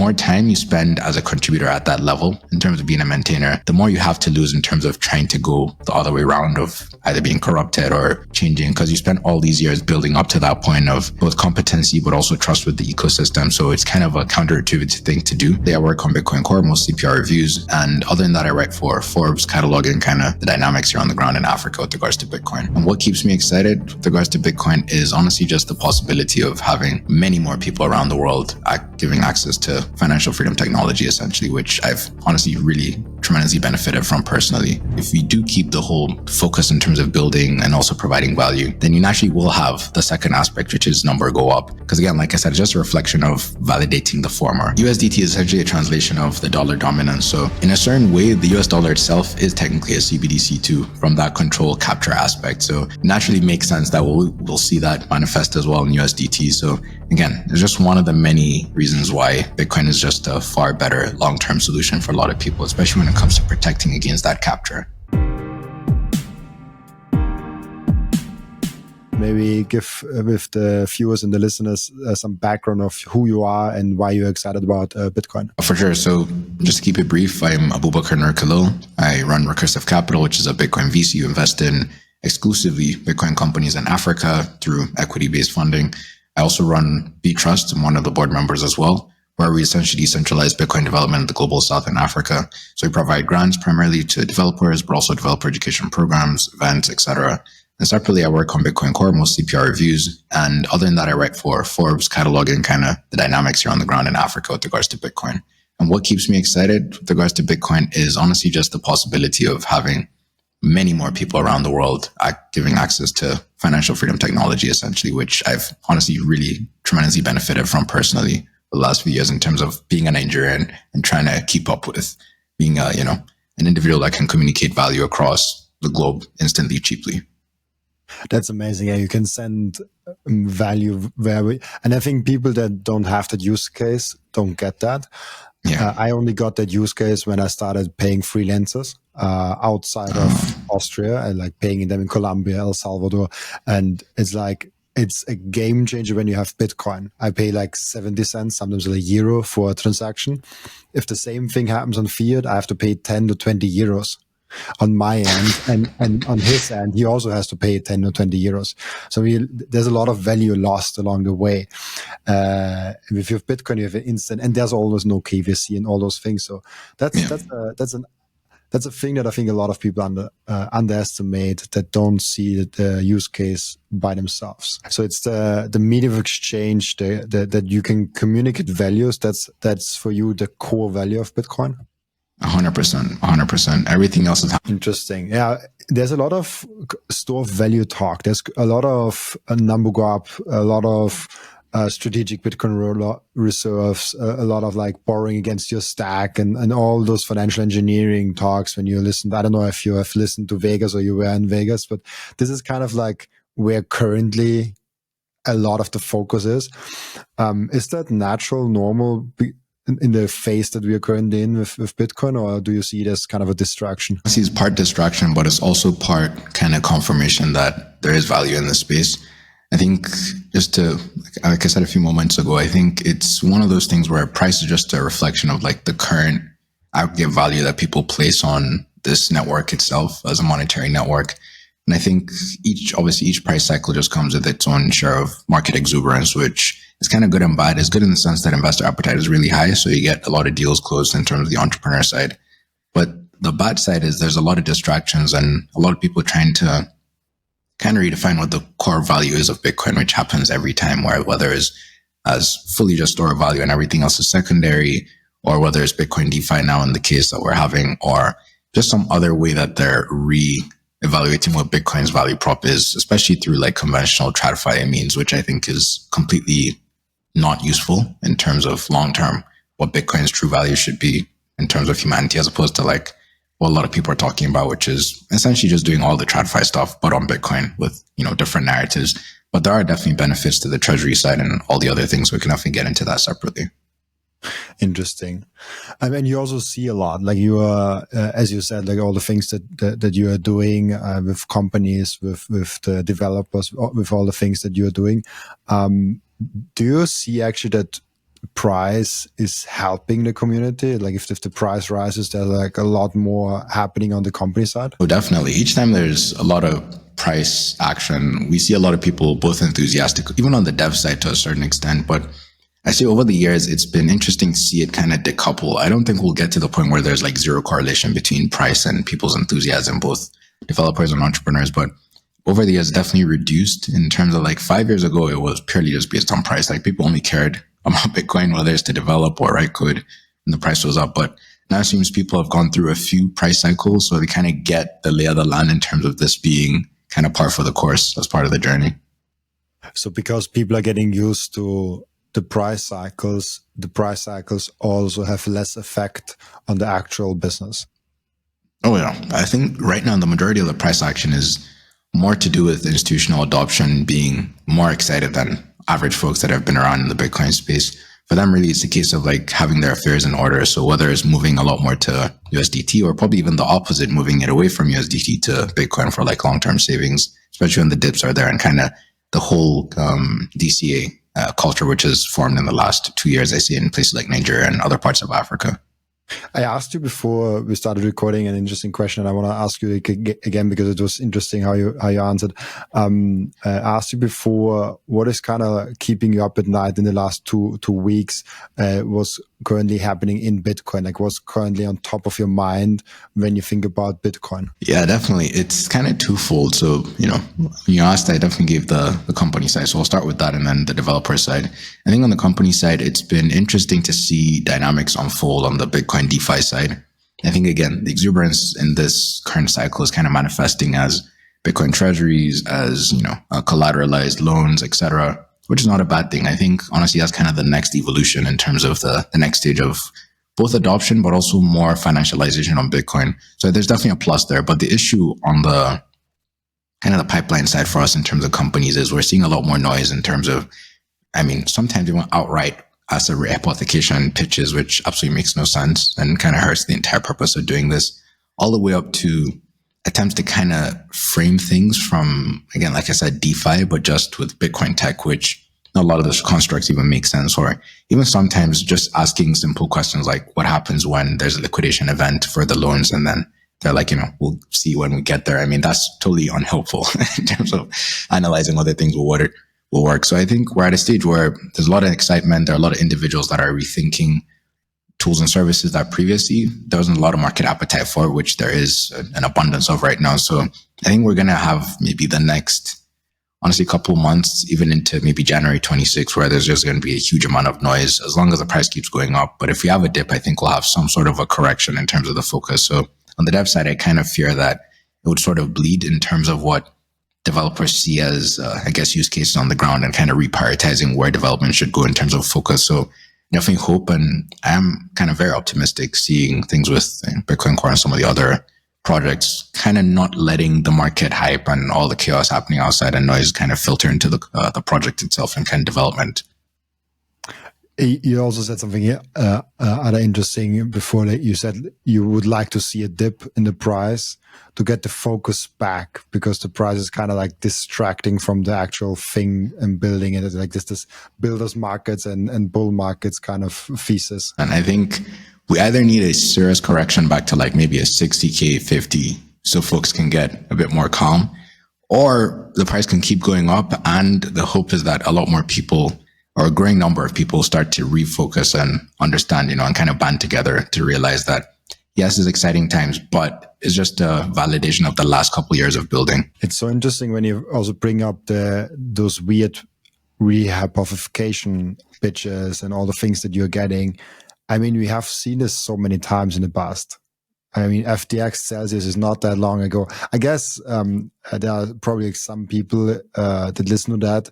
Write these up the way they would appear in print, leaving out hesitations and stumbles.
more time you spend as a contributor at that level in terms of being a maintainer, the more you have to lose in terms of trying to go the other way around of either being corrupted or changing, because you spent all these years building up to that point of both competency but also trust with the ecosystem. So it's kind of a counterintuitive thing to do. I work on Bitcoin Core, mostly PR reviews, and other than that I write for Forbes, cataloging kind of the dynamics here on the ground in Africa with regards to Bitcoin. And what keeps me excited with regards to Bitcoin is honestly just the possibility of having many more people around the world giving access to financial freedom technology, essentially, which I've honestly really tremendously benefited from personally. If we do keep the whole focus in terms of building and also providing value, then you naturally will have the second aspect, which is number go up. Because again, like I said, it's just a reflection of validating the former. USDT is essentially a translation of the dollar dominance. So in a certain way, the US dollar itself is technically a CBDC too, from that control capture aspect. So it naturally makes sense that we'll see that manifest as well in USDT. So again, it's just one of the many reasons why Bitcoin is just a far better long-term solution for a lot of people, especially when it comes to protecting against that capture. Maybe give with the viewers and the listeners some background of who you are and why you're excited about Bitcoin. For sure. So just to keep it brief, I'm Abubakar Nurkalo. I run Recursive Capital, which is a Bitcoin VC who invest in exclusively Bitcoin companies in Africa through equity-based funding. I also run B-Trust. I'm one of the board members as well, where we essentially decentralize Bitcoin development in the global south and Africa. So we provide grants primarily to developers, but also developer education programs, events, etc. And separately, I work on Bitcoin Core, mostly PR reviews. And other than that, I write for Forbes, cataloging kind of the dynamics here on the ground in Africa with regards to Bitcoin. And what keeps me excited with regards to Bitcoin is honestly just the possibility of having many more people around the world giving access to financial freedom technology, essentially, which I've honestly really tremendously benefited from personally the last few years in terms of being a Nigerian and trying to keep up with being an individual that can communicate value across the globe instantly, cheaply. That's amazing. Yeah, you can send value and I think people that don't have that use case don't get that. Yeah. I only got that use case when I started paying freelancers outside of Austria and like paying them in Colombia, El Salvador. And it's a game changer when you have Bitcoin. I pay like 70 cents, sometimes like €1 for a transaction. If the same thing happens on Fiat, I have to pay 10 to 20 euros on my end, and on his end, he also has to pay 10 or 20 euros. So there's a lot of value lost along the way. If you have Bitcoin, you have an instant, and there's always no KYC and all those things. So that's a thing that I think a lot of people underestimate, that don't see the use case by themselves. So it's the medium of exchange that you can communicate values. That's for you the core value of Bitcoin. 100%. Everything else is interesting. Yeah, there's a lot of store of value talk. There's a lot of number go up, a lot of strategic Bitcoin reserves, a lot of like borrowing against your stack and all those financial engineering talks when you listen. I don't know if you have listened to Vegas or you were in Vegas, but this is kind of like where currently a lot of the focus is. Is that natural, normal in the phase that we are currently in with Bitcoin, or do you see it as kind of a distraction? I see it's part distraction, but it's also part kind of confirmation that there is value in this space. I think just to, like I said a few moments ago, I think it's one of those things where price is just a reflection of like the current aggregate value that people place on this network itself as a monetary network. And I think each price cycle just comes with its own share of market exuberance, which is kind of good and bad. It's good in the sense that investor appetite is really high, so you get a lot of deals closed in terms of the entrepreneur side. But the bad side is there's a lot of distractions and a lot of people trying to kind of redefine what the core value is of Bitcoin, which happens every time, whether it's as fully just store of value and everything else is secondary, or whether it's Bitcoin DeFi now in the case that we're having, or just some other way that they're evaluating what Bitcoin's value prop is, especially through like conventional TradFi means, which I think is completely not useful in terms of long-term what Bitcoin's true value should be in terms of humanity, as opposed to like what a lot of people are talking about, which is essentially just doing all the TradFi stuff, but on Bitcoin with, different narratives. But there are definitely benefits to the treasury side and all the other things. So we can definitely get into that separately. Interesting. I mean, you also see a lot, like you are, as you said, like all the things that you are doing with companies, with the developers, with all the things that you are doing. Do you see actually that price is helping the community? Like if the price rises, there's like a lot more happening on the company side? Oh, definitely. Each time there's a lot of price action, we see a lot of people both enthusiastic, even on the dev side to a certain extent. But I say over the years, it's been interesting to see it kind of decouple. I don't think we'll get to the point where there's like zero correlation between price and people's enthusiasm, both developers and entrepreneurs. But over the years, definitely reduced in terms of like 5 years ago, it was purely just based on price. Like people only cared about Bitcoin, whether it's to develop or write code, and the price was up. But now it seems people have gone through a few price cycles, so they kind of get the lay of the land in terms of this being kind of par for the course as part of the journey. So because people are getting used to the price cycles also have less effect on the actual business. Oh yeah. I think right now the majority of the price action is more to do with institutional adoption being more excited than average folks that have been around in the Bitcoin space. For them, really, it's a case of like having their affairs in order. So whether it's moving a lot more to USDT or probably even the opposite, moving it away from USDT to Bitcoin for like long-term savings, especially when the dips are there and kind of the whole DCA culture, which has formed in the last 2 years, I see in places like Nigeria and other parts of Africa. I asked you before we started recording an interesting question, and I want to ask you again because it was interesting how you answered. I asked you before, what is kind of keeping you up at night in the last two weeks? What's currently happening in Bitcoin? Like what's currently on top of your mind when you think about Bitcoin? Yeah, definitely. It's kind of twofold. So, when you asked, I definitely gave the company side. So I'll start with that and then the developer side. I think on the company side, it's been interesting to see dynamics unfold on the Bitcoin DeFi side. I think, again, the exuberance in this current cycle is kind of manifesting as Bitcoin treasuries, as, collateralized loans, etc., which is not a bad thing. I think, honestly, that's kind of the next evolution in terms of the next stage of both adoption, but also more financialization on Bitcoin. So there's definitely a plus there. But the issue on the kind of the pipeline side for us in terms of companies is we're seeing a lot more noise in terms of, sometimes they want outright asset rehypothecation pitches, which absolutely makes no sense and kind of hurts the entire purpose of doing this, all the way up to attempts to kind of frame things from, again, like I said, DeFi, but just with Bitcoin tech, which a lot of those constructs even make sense, or even sometimes just asking simple questions like what happens when there's a liquidation event for the loans and then they're like, we'll see when we get there. That's totally unhelpful in terms of analyzing whether things will work. So I think we're at a stage where there's a lot of excitement. There are a lot of individuals that are rethinking tools and services that previously there wasn't a lot of market appetite for, which there is an abundance of right now. So I think we're going to have maybe the next, honestly, couple of months, even into maybe January 26, where there's just going to be a huge amount of noise as long as the price keeps going up. But if we have a dip, I think we'll have some sort of a correction in terms of the focus. So on the dev side, I kind of fear that it would sort of bleed in terms of what developers see as, use cases on the ground and kind of reprioritizing where development should go in terms of focus. So definitely hope, and I am kind of very optimistic seeing things with Bitcoin Core and some of the other projects kind of not letting the market hype and all the chaos happening outside and noise kind of filter into the project itself and kind of development. You also said something other interesting before, that you said you would like to see a dip in the price to get the focus back, because the price is kind of like distracting from the actual thing and building it. It's like this builders markets and bull markets kind of thesis. And I think we either need a serious correction back to like maybe a 60K, 50, so folks can get a bit more calm, or the price can keep going up. And the hope is that a lot more people, or a growing number of people, start to refocus and understand, and kind of band together to realize that, yes, it's exciting times, but it's just a validation of the last couple of years of building. It's so interesting when you also bring up those weird rehypothecation pitches and all the things that you're getting. We have seen this so many times in the past. FTX Celsius is not that long ago. I guess there are probably some people that listen to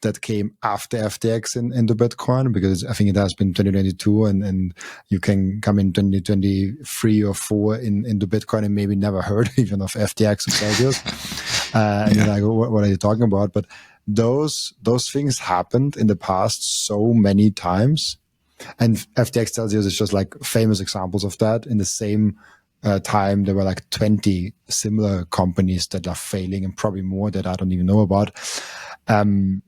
that came after FTX into Bitcoin, because I think it has been 2022 and you can come in 2023 or 4 into Bitcoin and maybe never heard even of FTX or Celsius. And you're like, what are you talking about? But those things happened in the past so many times. And FTX Celsius is just like famous examples of that. In the same time, there were like 20 similar companies that are failing, and probably more that I don't even know about. Do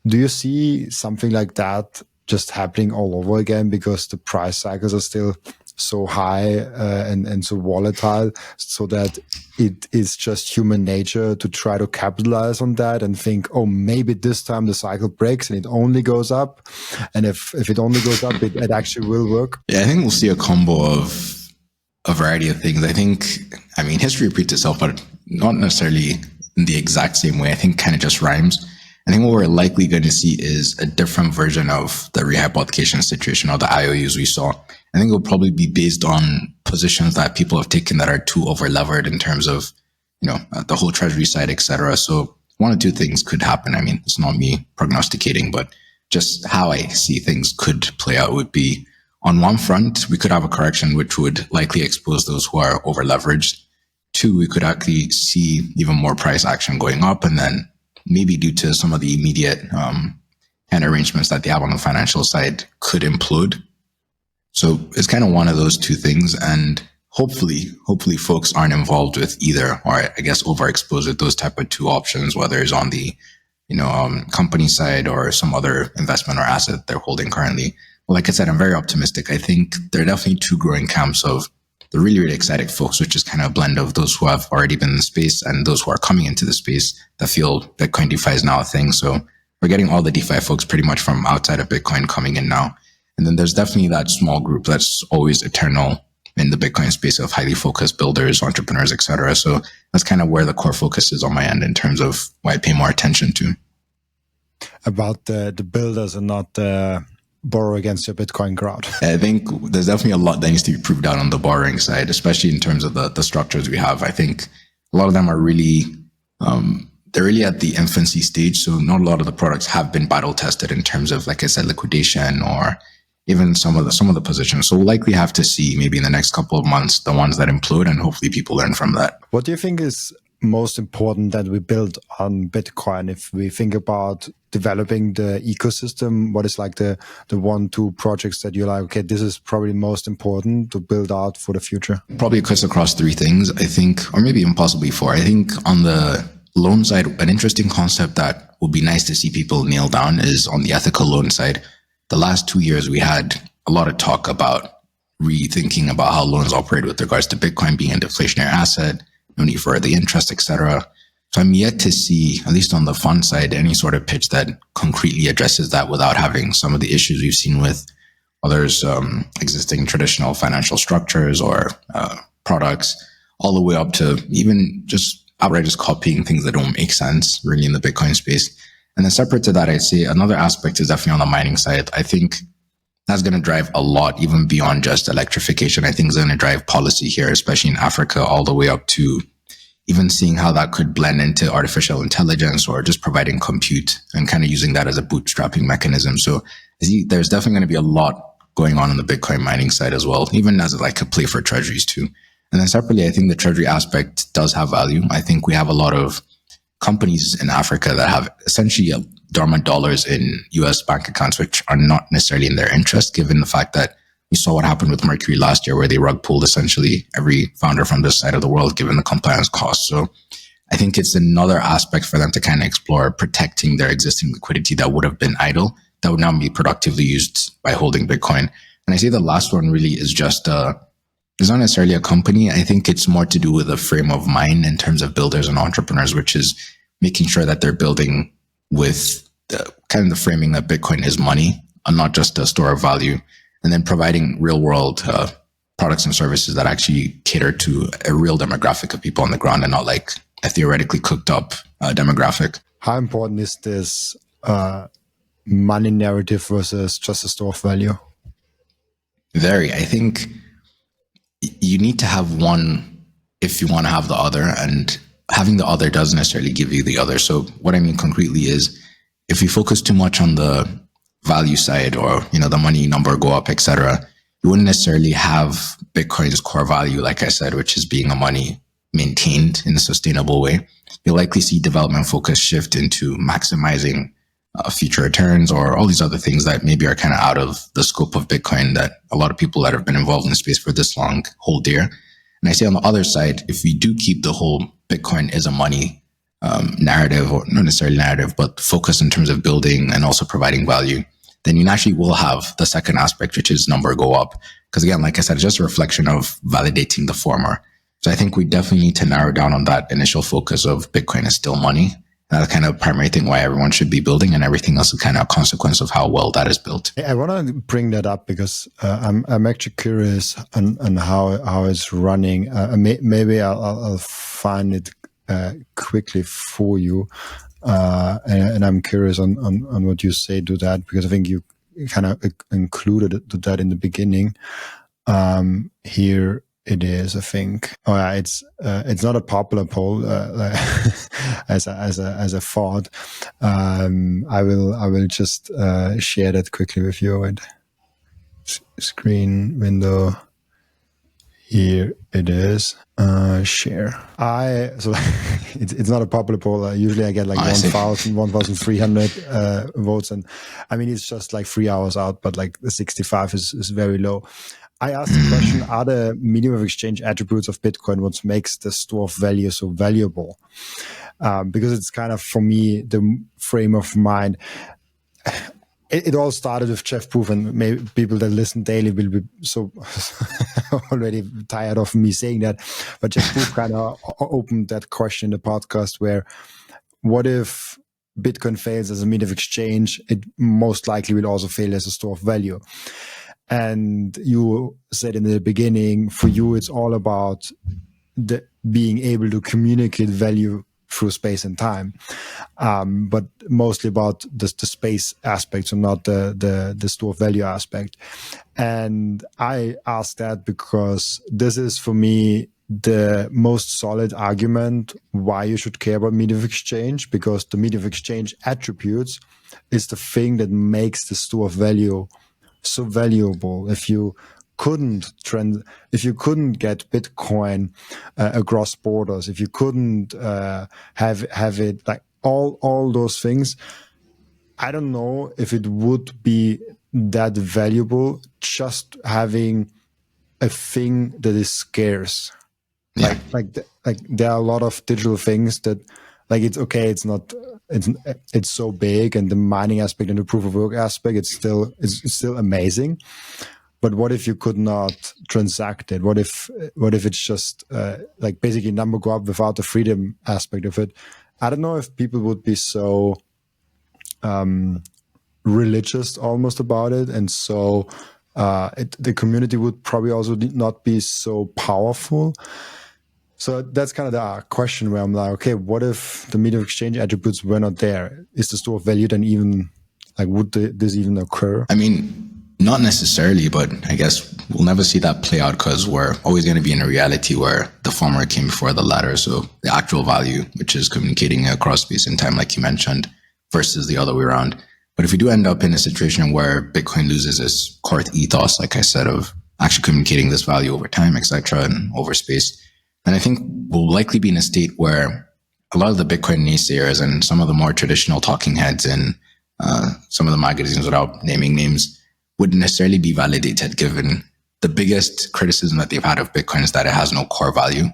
you see something like that just happening all over again because the price cycles are still so high and so volatile, so that it is just human nature to try to capitalize on that and think, oh, maybe this time the cycle breaks and it only goes up. And if it only goes up, it actually will work. Yeah, I think we'll see a combo of a variety of things. I mean, history repeats itself, but not necessarily in the exact same way. I think kind of just rhymes. I think what we're likely going to see is a different version of the rehypothecation situation or the IOUs we saw. I think it'll probably be based on positions that people have taken that are too over-levered in terms of, the whole treasury side, etc. So one or two things could happen. I mean, it's not me prognosticating, but just how I see things could play out would be, on one front, we could have a correction which would likely expose those who are over-leveraged. Two, we could actually see even more price action going up, and then maybe due to some of the immediate kind of arrangements that they have on the financial side could implode. So it's kind of one of those two things. And hopefully folks aren't involved with either, or I guess overexposed with those type of two options, whether it's on the, company side or some other investment or asset they're holding currently. Well, like I said, I'm very optimistic. I think there are definitely two growing camps of the really, really excited folks, which is kind of a blend of those who have already been in the space and those who are coming into the space that feel Bitcoin DeFi is now a thing. So we're getting all the DeFi folks pretty much from outside of Bitcoin coming in now. And then there's definitely that small group that's always eternal in the Bitcoin space of highly focused builders, entrepreneurs, etc. So that's kind of where the core focus is on my end in terms of what I pay more attention to. About the builders and not borrow against your Bitcoin crowd. I think there's definitely a lot that needs to be proved out on the borrowing side, especially in terms of the structures we have. I think a lot of them are really, they're really at the infancy stage. So not a lot of the products have been battle tested in terms of, like I said, liquidation or even some of the positions. So we'll likely have to see maybe in the next couple of months, the ones that implode, and hopefully people learn from that. What do you think is most important that we build on Bitcoin? If we think about developing the ecosystem, what is like the 1-2 projects that you're like, okay, this is probably most important to build out for the future? Probably it cuts across three things, I think, or maybe even possibly four. I think on the loan side, an interesting concept that would be nice to see people nail down is on the ethical loan side. The last 2 years, we had a lot of talk about rethinking about how loans operate with regards to Bitcoin being a deflationary asset, no need for the interest, etc. So I'm yet to see, at least on the fund side, any sort of pitch that concretely addresses that without having some of the issues we've seen with others existing traditional financial structures or products, all the way up to even just outright just copying things that don't make sense really in the Bitcoin space. And then separate to that, I'd say another aspect is definitely on the mining side. I think that's going to drive a lot, even beyond just electrification. I think it's going to drive policy here, especially in Africa, all the way up to even seeing how that could blend into artificial intelligence or just providing compute and kind of using that as a bootstrapping mechanism. So there's definitely going to be a lot going on the Bitcoin mining side as well, even as like a play for treasuries too. And then separately, I think the treasury aspect does have value. I think we have a lot of companies in Africa that have essentially dormant dollars in US bank accounts, which are not necessarily in their interest, given the fact that we saw what happened with Mercury last year, where they rug pulled essentially every founder from this side of the world, given the compliance costs. So I think it's another aspect for them to kind of explore protecting their existing liquidity that would have been idle, that would now be productively used by holding Bitcoin. And I say the last one really is just, it's not necessarily a company. I think it's more to do with a frame of mind in terms of builders and entrepreneurs, which is making sure that they're building with the kind of the framing that Bitcoin is money and not just a store of value, and then providing real world products and services that actually cater to a real demographic of people on the ground and not like a theoretically cooked up demographic. How important is this money narrative versus just a store of value? Very. I think you need to have one if you want to have the other, and having the other doesn't necessarily give you the other. So what I mean concretely is if you focus too much on the value side or, the money number go up, etc., you wouldn't necessarily have Bitcoin's core value, like I said, which is being a money maintained in a sustainable way. You'll likely see development focus shift into maximizing future returns or all these other things that maybe are kind of out of the scope of Bitcoin that a lot of people that have been involved in the space for this long hold dear. And I say on the other side, if we do keep the whole Bitcoin is a money narrative, or not necessarily narrative, but focus in terms of building and also providing value, then you naturally will have the second aspect, which is number go up. Because again, like I said, it's just a reflection of validating the former. So I think we definitely need to narrow down on that initial focus of Bitcoin is still money. That's kind of primary thing why everyone should be building, and everything else is kind of a consequence of how well that is built. I want to bring that up because I'm actually curious on how it's running. Maybe I'll find it quickly for you, and I'm curious on what you say to that, because I think you kind of included that in the beginning. Here it is, I think. Oh yeah, it's not a popular poll as a thought. I will just share that quickly with you. With screen window. Here it is. Share. So it's not a popular poll. Usually I get like 1,300 votes, and I mean it's just like 3 hours out, but like the 65 is very low. I asked the question, are the medium of exchange attributes of Bitcoin what makes the store of value so valuable? Because it's kind of, for me, the frame of mind. It all started with Jeff Proof, and maybe people that listen daily will be so already tired of me saying that. But Jeff Proof kind of opened that question in the podcast where, what if Bitcoin fails as a medium of exchange? It most likely will also fail as a store of value. And you said in the beginning, for you, it's all about being able to communicate value through space and time, but mostly about the space aspect, so not the store of value aspect. And I ask that because this is, for me, the most solid argument why you should care about medium of exchange, because the medium of exchange attributes is the thing that makes the store of value so valuable. If you couldn't get Bitcoin across borders, if you couldn't have it, like all those things, I don't know if it would be that valuable just having a thing that is scarce. Yeah. Like there are a lot of digital things that, like, it's okay, it's so big, and the mining aspect and the proof of work aspect, it's still amazing. But what if you could not transact it? What if it's just like basically number go up without the freedom aspect of it? I don't know if people would be so religious almost about it, and so the community would probably also not be so powerful. So that's kind of the question where I'm like, okay, what if the medium of exchange attributes were not there? Is the store of value then even, like, would this even occur? I mean, not necessarily, but I guess we'll never see that play out because we're always going to be in a reality where the former came before the latter. So the actual value, which is communicating across space and time, like you mentioned, versus the other way around. But if we do end up in a situation where Bitcoin loses its core ethos, like I said, of actually communicating this value over time, etc., and over space, then I think we'll likely be in a state where a lot of the Bitcoin naysayers and some of the more traditional talking heads in some of the magazines, without naming names, wouldn't necessarily be validated, given the biggest criticism that they've had of Bitcoin is that it has no core value,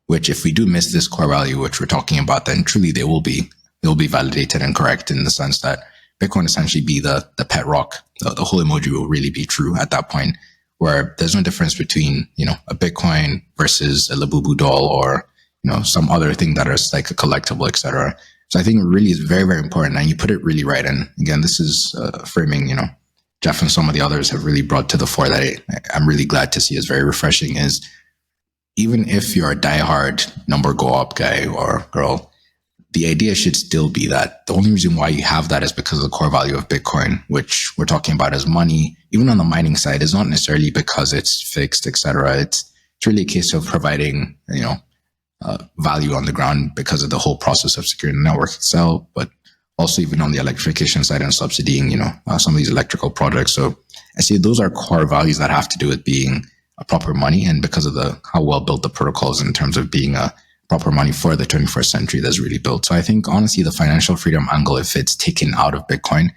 which if we do miss this core value, which we're talking about, then truly they will be validated and correct, in the sense that Bitcoin essentially be the pet rock. The whole emoji will really be true at that point, where there's no difference between, a Bitcoin versus a Labubu doll or, some other thing that is like a collectible, etc. So I think it really is very, very important. And you put it really right. And again, this is framing, Jeff and some of the others have really brought to the fore that I'm really glad to see is very refreshing, is even if you're a diehard number go up guy or girl, the idea should still be that the only reason why you have that is because of the core value of Bitcoin, which we're talking about as money, even on the mining side, is not necessarily because it's fixed, etc. It's really a case of providing, value on the ground because of the whole process of securing the network itself, but also even on the electrification side and subsidying, some of these electrical projects. So I see those are core values that have to do with being a proper money, and because of how well built the protocols in terms of being a proper money for the 21st century that's really built. So I think honestly, the financial freedom angle, if it's taken out of Bitcoin,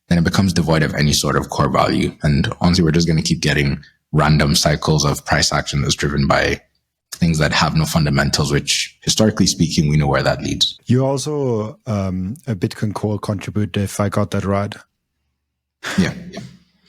then it becomes devoid of any sort of core value. And honestly, we're just going to keep getting random cycles of price action that's driven by things that have no fundamentals, which historically speaking, we know where that leads. You also a Bitcoin Core contributor, if I got that right. Yeah.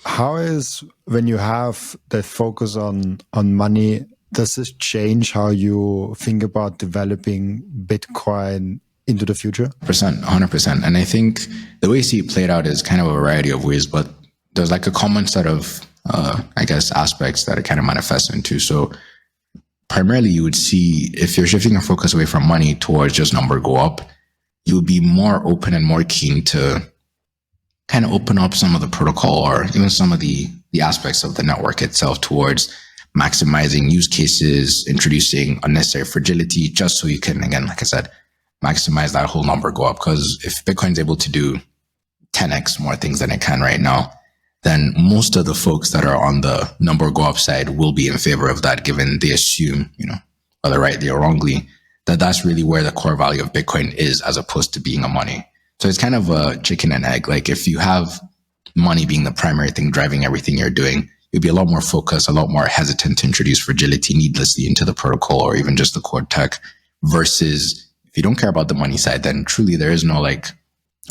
How is, when you have the focus on money, does this change how you think about developing Bitcoin into the future? 100%. And I think the way you see it played out is kind of a variety of ways, but there's like a common set of, I guess, aspects that it kind of manifests into. So primarily you would see if you're shifting your focus away from money towards just number go up, you'll be more open and more keen to kind of open up some of the protocol or even some of the aspects of the network itself towards maximizing use cases, introducing unnecessary fragility, just so you can, again, like I said, maximize that whole number go up. Because if Bitcoin's able to do 10x more things than it can right now, then most of the folks that are on the number go up side will be in favor of that, given they assume, whether rightly or wrongly, that that's really where the core value of Bitcoin is, as opposed to being a money. So it's kind of a chicken and egg. Like if you have money being the primary thing driving everything you're doing, you'll be a lot more focused, a lot more hesitant to introduce fragility needlessly into the protocol or even just the core tech, versus if you don't care about the money side, then truly there is no like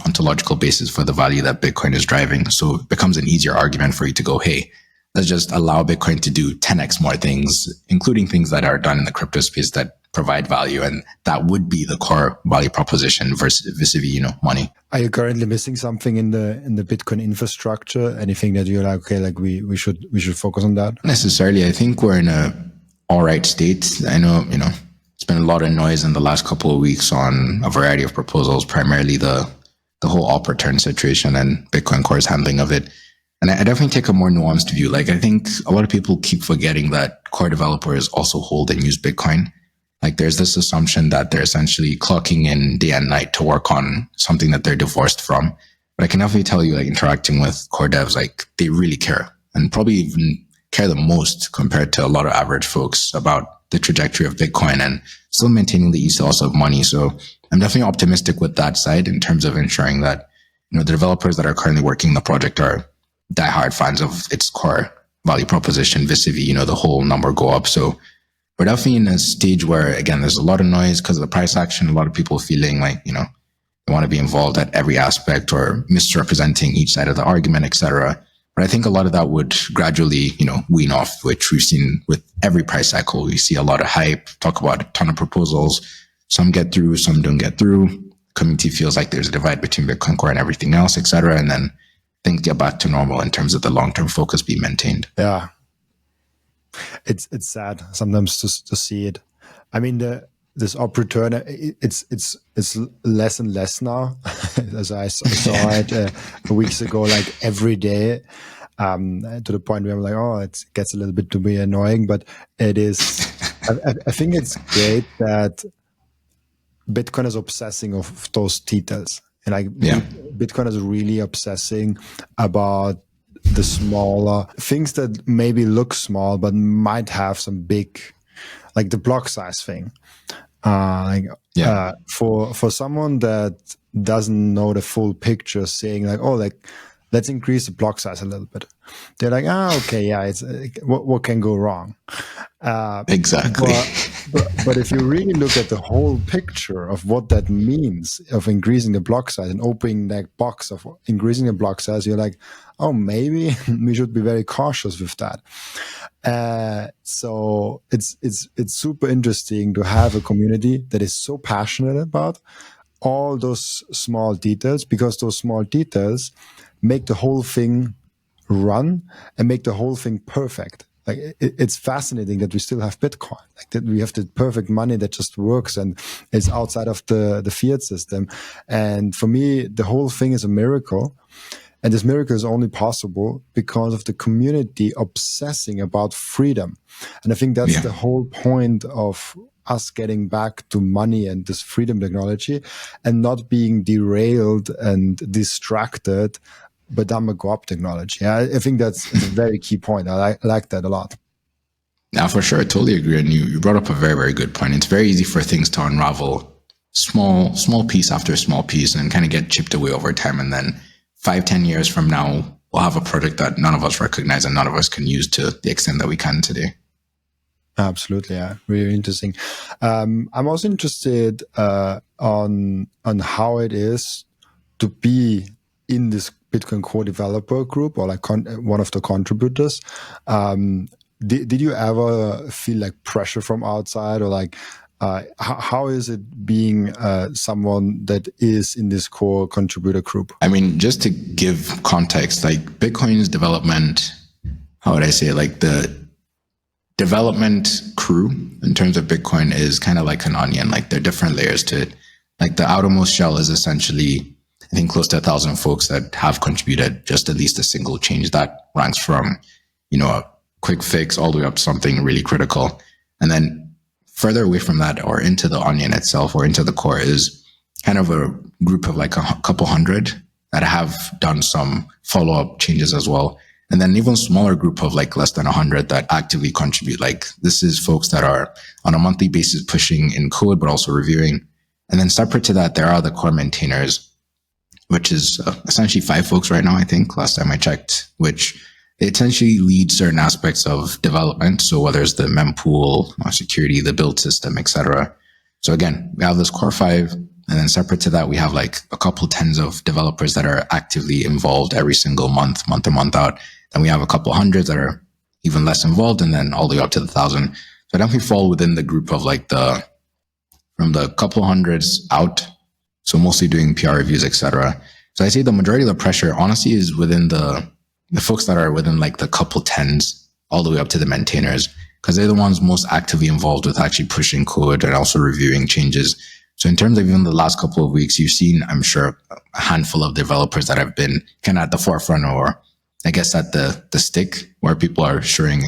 ontological basis for the value that Bitcoin is driving. So it becomes an easier argument for you to go, hey, let's just allow Bitcoin to do 10x more things, including things that are done in the crypto space that provide value. And that would be the core value proposition vis-a-vis, money. Are you currently missing something in the Bitcoin infrastructure? Anything that you're like, okay, like we should focus on that? Necessarily. I think we're in a all right state. I know, it's been a lot of noise in the last couple of weeks on a variety of proposals, primarily the whole op return situation and Bitcoin Core's handling of it. And I definitely take a more nuanced view. Like I think a lot of people keep forgetting that core developers also hold and use Bitcoin. Like there's this assumption that they're essentially clocking in day and night to work on something that they're divorced from. But I can definitely tell you, like interacting with core devs, like they really care, and probably even care the most compared to a lot of average folks about the trajectory of Bitcoin and still maintaining the ethos of money. So I'm definitely optimistic with that side in terms of ensuring that, the developers that are currently working the project are diehard fans of its core value proposition vis-a-vis, the whole number go up. So we're definitely in a stage where, again, there's a lot of noise because of the price action, a lot of people feeling like, they want to be involved at every aspect or misrepresenting each side of the argument, etc. But I think a lot of that would gradually, wean off, which we've seen with every price cycle. We see a lot of hype, talk about a ton of proposals. Some get through, some don't get through. Community feels like there's a divide between Bitcoin Core and everything else, etc. And then things get back to normal in terms of the long-term focus being maintained. Yeah. It's sad sometimes to see it. I mean, this op return, it's less and less now, as I saw it weeks ago, like every day, to the point where I'm like, oh, it gets a little bit to be annoying, but it is. I think it's great that Bitcoin is obsessing of those details, and like Bitcoin is really obsessing about the smaller things that maybe look small but might have some big, like the block size thing. For someone that doesn't know the full picture, saying like, oh, like let's increase the block size a little bit, they're like, okay, yeah, it's what can go wrong? Exactly. But if you really look at the whole picture of what that means of increasing the block size and opening that box of increasing the block size, you're like, oh, maybe we should be very cautious with that. So it's super interesting to have a community that is so passionate about all those small details, because those small details make the whole thing run and make the whole thing perfect. Like it's fascinating that we still have Bitcoin, like that we have the perfect money that just works and is outside of the fiat system. And for me, the whole thing is a miracle. And this miracle is only possible because of the community obsessing about freedom. And I think that's the whole point of us getting back to money and this freedom technology, and not being derailed and distracted by dumb go-up technology. I think that's a very key point. I like that a lot. Now, for sure, I totally agree. And you brought up a very, very good point. It's very easy for things to unravel small piece after small piece and kind of get chipped away over time. And then 5-10 years from now, we'll have a product that none of us recognize and none of us can use to the extent that we can today. Absolutely, yeah, really interesting. I'm also interested on how it is to be in this Bitcoin core developer group or like one of the contributors. Did you ever feel like pressure from outside, or like how is it being someone that is in this core contributor group? I mean, just to give context, like Bitcoin's development, how would I say it? Like the development crew in terms of Bitcoin is kind of like an onion. Like there are different layers to it. Like the outermost shell is essentially, I think, close to 1,000 folks that have contributed just at least a single change that ranks from, a quick fix all the way up to something really critical. And then further away from that, or into the onion itself, or into the core, is kind of a group of like a couple hundred that have done some follow-up changes as well. And then even smaller group of like less than 100 that actively contribute. Like this is folks that are on a monthly basis pushing in code, but also reviewing. And then separate to that, there are the core maintainers, which is essentially 5 folks right now, I think, last time I checked, which they essentially lead certain aspects of development. So whether it's the mempool, security, the build system, etc. So again, we have this core 5, and then separate to that, we have like a couple tens of developers that are actively involved every single month in, month out. Then we have a couple hundreds that are even less involved, and then all the way up to the 1,000. So I definitely fall within the group of like from the couple hundreds out. So mostly doing PR reviews, etc. So I say the majority of the pressure, honestly, is within the folks that are within like the couple tens all the way up to the maintainers, because they're the ones most actively involved with actually pushing code and also reviewing changes. So in terms of even the last couple of weeks, you've seen, I'm sure, a handful of developers that have been kind of at the forefront, or I guess at the stick, where people are showing,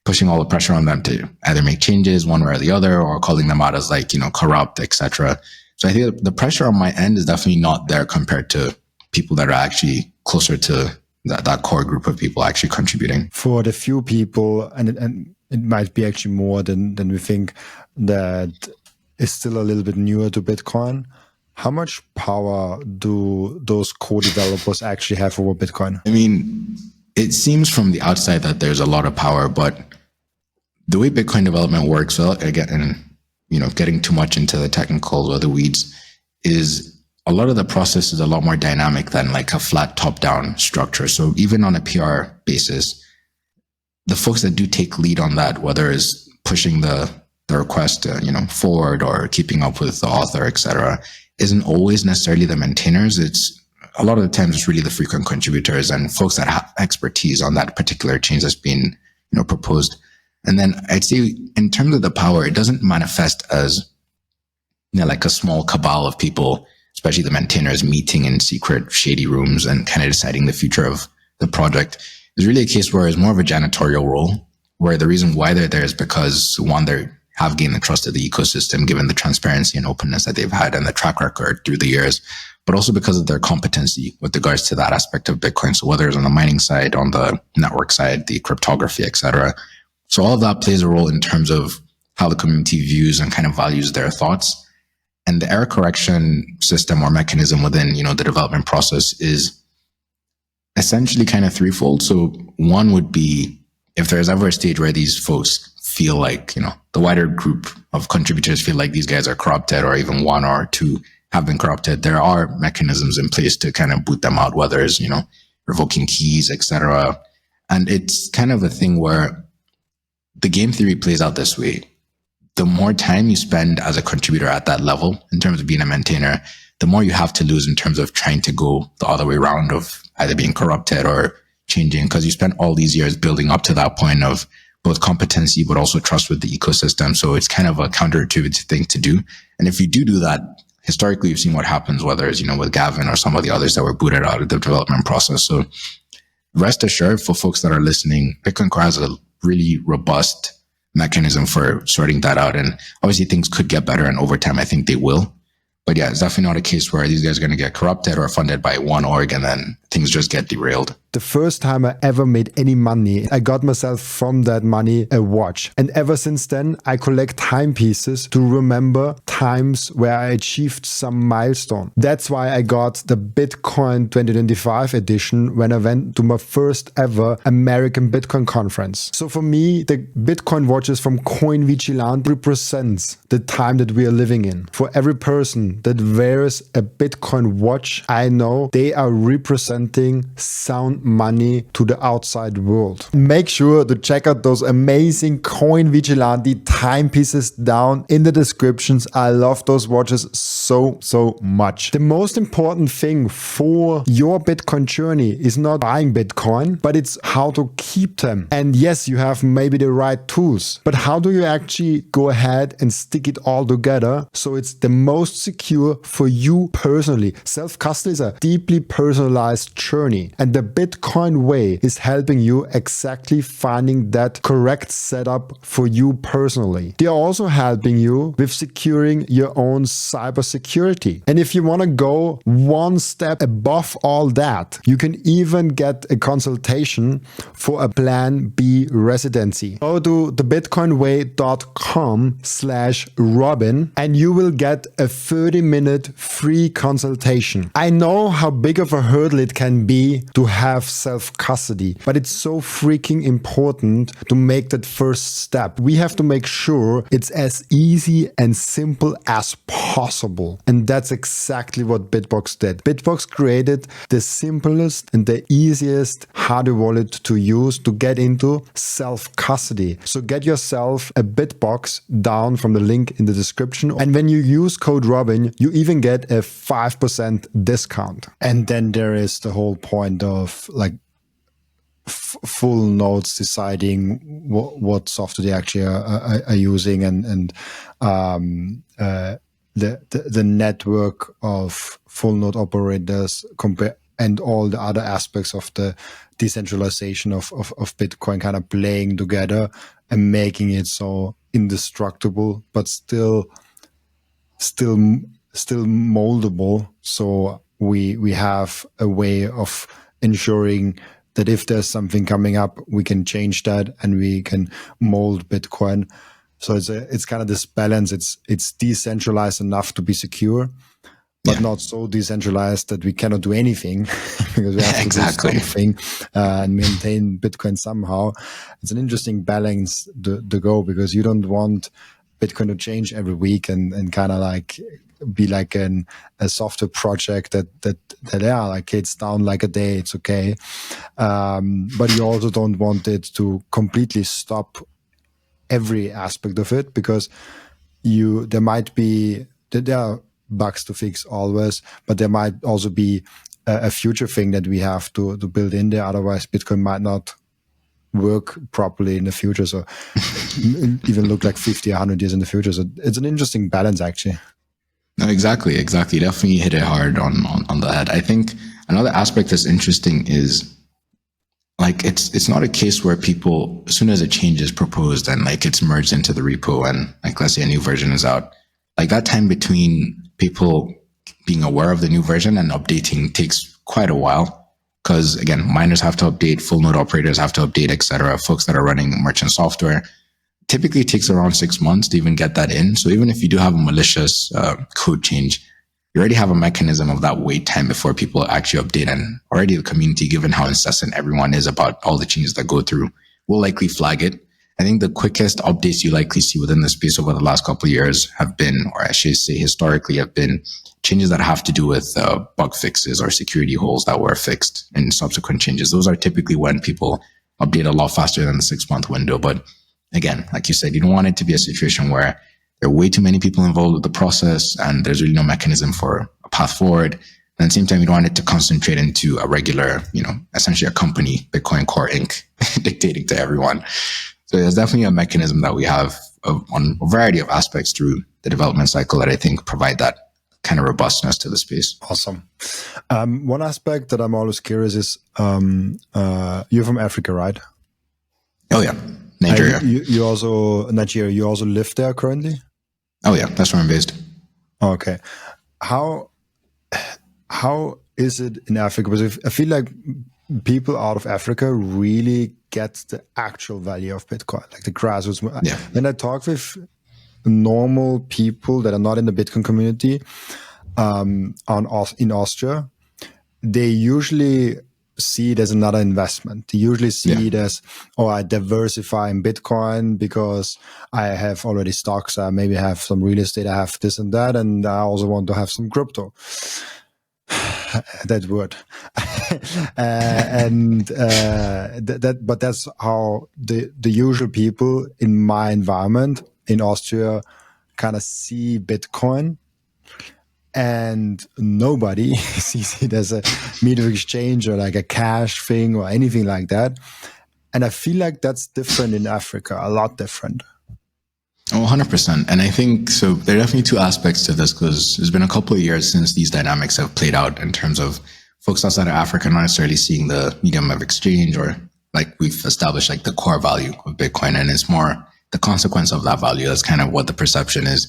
pushing all the pressure on them to either make changes one way or the other, or calling them out as like, corrupt, etc. So I think the pressure on my end is definitely not there compared to people that are actually closer to that core group of people actually contributing. For the few people, and it might be actually more than we think, that is still a little bit newer to Bitcoin, how much power do those co-developers actually have over Bitcoin? I mean, it seems from the outside that there's a lot of power, but the way Bitcoin development works, well, again, and getting too much into the technicals or the weeds, is a lot of the process is a lot more dynamic than like a flat top-down structure. So even on a PR basis, the folks that do take lead on that, whether it's pushing the request, forward, or keeping up with the author, etc., isn't always necessarily the maintainers. It's a lot of the times it's really the frequent contributors and folks that have expertise on that particular change that's been, proposed. And then I'd say in terms of the power, it doesn't manifest as, like a small cabal of people, especially the maintainers, meeting in secret shady rooms and kind of deciding the future of the project. It's really a case where it's more of a janitorial role, where the reason why they're there is because, one, they have gained the trust of the ecosystem, given the transparency and openness that they've had and the track record through the years, but also because of their competency with regards to that aspect of Bitcoin. So whether it's on the mining side, on the network side, the cryptography, etc. So all of that plays a role in terms of how the community views and kind of values their thoughts. And the error correction system or mechanism within, the development process is essentially kind of threefold. So one would be if there's ever a stage where these folks feel like, the wider group of contributors feel like these guys are corrupted, or even one or two have been corrupted, there are mechanisms in place to kind of boot them out, whether it's, revoking keys, etc. And it's kind of a thing where the game theory plays out this way. The more time you spend as a contributor at that level in terms of being a maintainer, the more you have to lose in terms of trying to go the other way around of either being corrupted or changing, because you spent all these years building up to that point of both competency, but also trust with the ecosystem. So it's kind of a counterintuitive thing to do. And if you do that, historically, you've seen what happens, whether it's, with Gavin or some of the others that were booted out of the development process. So rest assured, for folks that are listening, Bitcoin Core has a really robust mechanism for sorting that out. And obviously things could get better, and over time, I think they will. But yeah, it's definitely not a case where these guys are going to get corrupted or funded by one org and then things just get derailed. the first time I ever made any money, I got myself from that money a watch. And ever since then, I collect timepieces to remember times where I achieved some milestone. That's why I got the Bitcoin 2025 edition when I went to my first ever American Bitcoin conference. So for me, the Bitcoin watches from Coin Vigilante represents the time that we are living in. For every person that wears a Bitcoin watch, I know they are representing sound money to the outside world. Make sure to check out those amazing Coin Vigilante timepieces down in the descriptions. I love those watches so much. The most important thing for your Bitcoin journey is not buying Bitcoin, but it's how to keep them. And yes, you have maybe the right tools, but how do you actually go ahead and stick it all together so it's the most secure for you personally? Self-custody is a deeply personalized journey, and the Bitcoin way is helping you exactly finding that correct setup for you personally. They are also helping you with securing your own cybersecurity. And if you want to go one step above all that, you can even get a consultation for a Plan B residency. Go to thebitcoinway.com/Robin and you will get a 30-minute free consultation. I know how big of a hurdle it can be to have self-custody, but it's so freaking important to make that first step. We have to make sure it's as easy and simple as possible. And that's exactly what BitBox did. BitBox created the simplest and the easiest hardware wallet to use to get into self-custody. So get yourself a BitBox down from the link in the description. And when you use code Robin, you even get a 5% discount. And then there is the whole point of like full nodes deciding what software they actually are using, and the network of full node operators and all the other aspects of the decentralization of Bitcoin kind of playing together and making it so indestructible, but still moldable. So we have a way of ensuring that if there's something coming up, we can change that and we can mold Bitcoin. So it's kind of this balance. It's decentralized enough to be secure, but not so decentralized that we cannot do anything because we have to do something and maintain Bitcoin somehow. It's an interesting balance to go, because you don't want Bitcoin to change every week and kind of like be like a software project that like it's down like a day, it's okay. But you also don't want it to completely stop every aspect of it, because there are bugs to fix always, but there might also be a future thing that we have to build in there. Otherwise, Bitcoin might not work properly in the future. So even look like 50, 100 years in the future. So it's an interesting balance, actually. No, exactly. Definitely hit it hard on the head. I think another aspect that's interesting is, like, it's not a case where people, as soon as a change is proposed and like it's merged into the repo and like, let's say a new version is out, like that time between people being aware of the new version and updating takes quite a while. Because again, miners have to update, full node operators have to update, etc. Folks that are running merchant software, typically it takes around 6 months to even get that in. So even if you do have a malicious code change, you already have a mechanism of that wait time before people actually update. And already the community, given how incessant everyone is about all the changes that go through, will likely flag it. I think the quickest updates you likely see within the space over the last couple of years have been, or I should say historically, have been changes that have to do with bug fixes or security holes that were fixed in subsequent changes. Those are typically when people update a lot faster than the 6-month window. But again, like you said, you don't want it to be a situation where there are way too many people involved with the process and there's really no mechanism for a path forward. And at the same time, you don't want it to concentrate into a regular, essentially a company, Bitcoin Core Inc., dictating to everyone. So there's definitely a mechanism that we have on a variety of aspects through the development cycle that I think provide that kind of robustness to the space. Awesome. One aspect that I'm always curious is, you're from Africa, right? Oh yeah, Nigeria. You also live there currently? Oh yeah, that's where I'm based. Okay. How is it in Africa? Because I feel like people out of Africa really get the actual value of Bitcoin, like the grassroots. Yeah. When I talk with normal people that are not in the Bitcoin community in Austria, they usually see it as another investment. They usually see it as, oh, I diversify in Bitcoin because I have already stocks. I maybe have some real estate. I have this and that. And I also want to have some crypto. That word. But that's how the usual people in my environment in Austria kind of see Bitcoin. And nobody sees it as a medium of exchange or like a cash thing or anything like that. And I feel like that's different in Africa, a lot different. Oh, 100%. And I think, so there are definitely two aspects to this, because it's been a couple of years since these dynamics have played out in terms of folks outside of Africa not necessarily seeing the medium of exchange, or like we've established like the core value of Bitcoin. And it's more the consequence of that value. That's kind of what the perception is.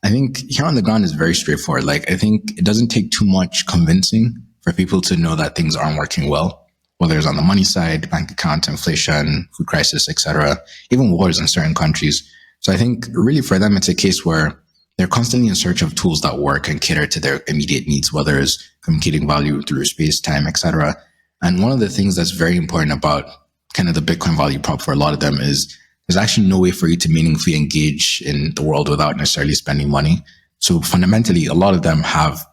I think here on the ground is very straightforward. Like, I think it doesn't take too much convincing for people to know that things aren't working well, whether it's on the money side, bank account, inflation, food crisis, etc., even wars in certain countries. So I think really for them, it's a case where they're constantly in search of tools that work and cater to their immediate needs, whether it's communicating value through space, time, etc. And one of the things that's very important about kind of the Bitcoin value prop for a lot of them is there's actually no way for you to meaningfully engage in the world without necessarily spending money. So fundamentally, a lot of them have